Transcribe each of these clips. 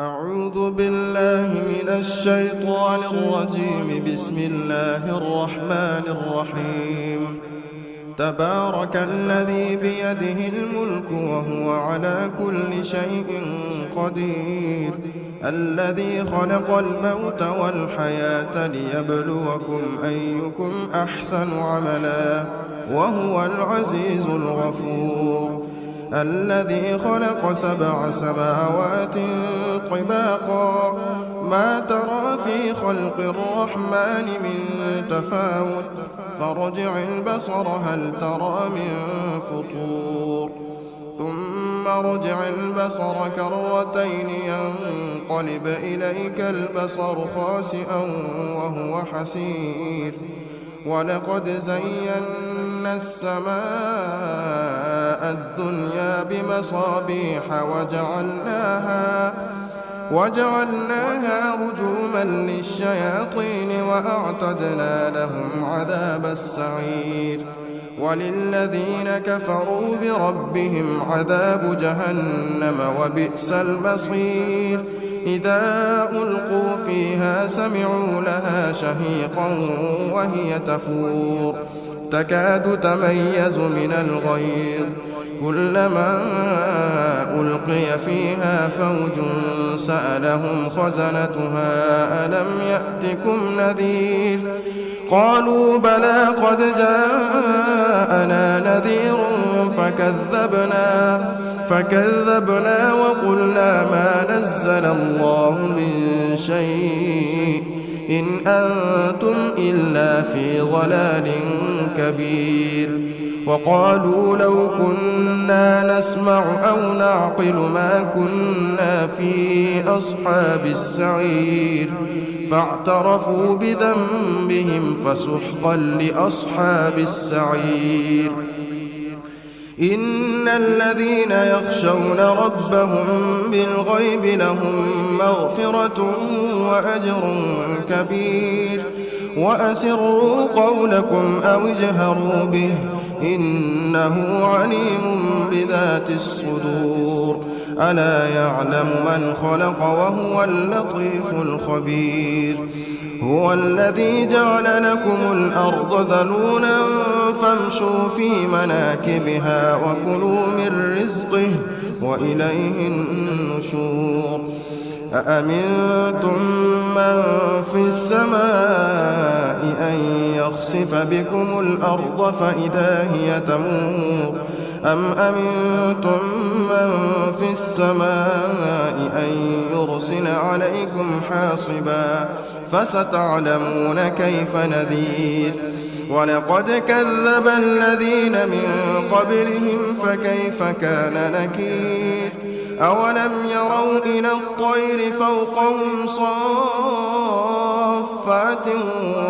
أعوذ بالله من الشيطان الرجيم. بسم الله الرحمن الرحيم. تبارك الذي بيده الملك وهو على كل شيء قدير، الذي خلق الموت والحياة ليبلوكم أيكم أحسن عملا وهو العزيز الغفور، الذي خلق 7 سماوات طباقا ما ترى في خلق الرحمن من تفاوت فارجع البصر هل ترى من فطور، ثم ارجع البصر كرتين ينقلب إليك البصر خاسئا وهو حسير، ولقد زينا السماء الدنيا بمصابيح وجعلناها رجوما للشياطين وأعتدنا لهم عذاب السعير، وللذين كفروا بربهم عذاب جهنم وبئس المصير. إذا ألقوا فيها سمعوا لها شهيقا وهي تفور تكاد تميز من الغيظ، كلما ألقي فيها فوج سألهم خزنتها ألم يأتكم نذير، قالوا بلى قد جاءنا نذير فكذبنا وقلنا ما نزل الله من شيء إن أنتم إلا في ضلال كبير، وقالوا لو كنا نسمع أو نعقل ما كنا في أصحاب السعير، فاعترفوا بذنبهم فسحقا لأصحاب السعير. إن الذين يخشون ربهم بالغيب لهم مغفرة وأجر كبير، وأسروا قولكم أو اجهروا به إنه عليم بذات الصدور، ألا يعلم من خلق وهو اللطيف الخبير. هو الذي جعل لكم الأرض ذلولا فامشوا في مناكبها وكلوا من رزقه وإليه النشور. أأمنتم من في السماء أن يخسف بكم الأرض فإذا هي تمور، أم أمنتم من في السماء أن يرسل عليكم حاصبا فستعلمون كيف نذير. ولقد كذب الذين من قبلهم فكيف كان نكير. أولم يروا إلى الطير فوقهم صافات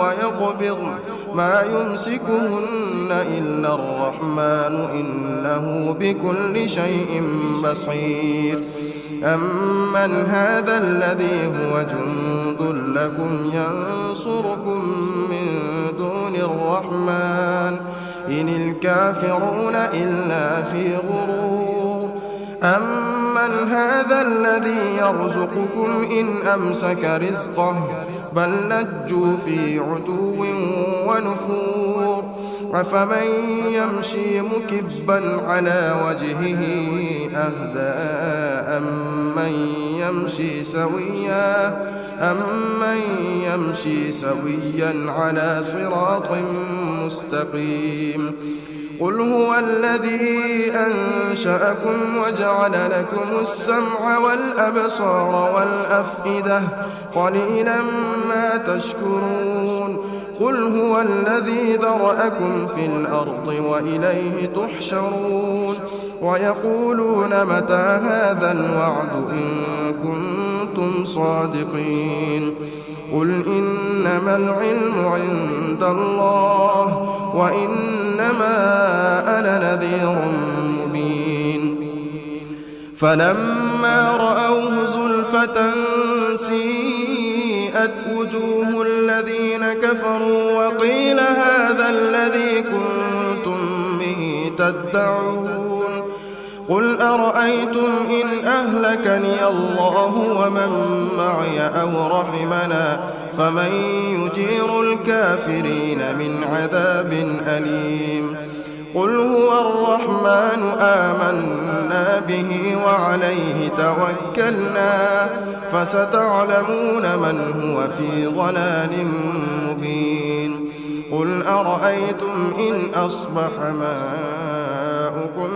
ويقبضن ما يمسكهن إلا الرحمن إنه بكل شيء بصير. أمن هذا الذي هو جند لكم ينصركم من دون الرحمن إن الكافرون إلا في غرور. أمن هذا الذي يرزقكم إن أمسك رزقه بل لجوا في عتو ونفور. أفمن يمشي مكبا على وجهه أهدى أمن يمشي سويا على صراط مستقيم. قل هو الذي أنشأكم وجعل لكم السمع والأبصار والأفئدة قليلا ما تشكرون. قل هو الذي ذرأكم في الأرض وإليه تحشرون. ويقولون متى هذا الوعد إن كنتم صادقين. قل إنما العلم عند الله وإنما أنا نذير مبين. فلما رأوه زلفة سيئت وجوه الذين كفروا وقيل هذا الذي كنتم به تدعون. قل أرأيتم إن أهلكني الله ومن معي أو رحمنا فمن يجير الكافرين من عذاب أليم قل هو الرحمن آمنا به وعليه توكلنا فستعلمون من هو في ضلال مبين قل أرأيتم إن أصبح ماؤكم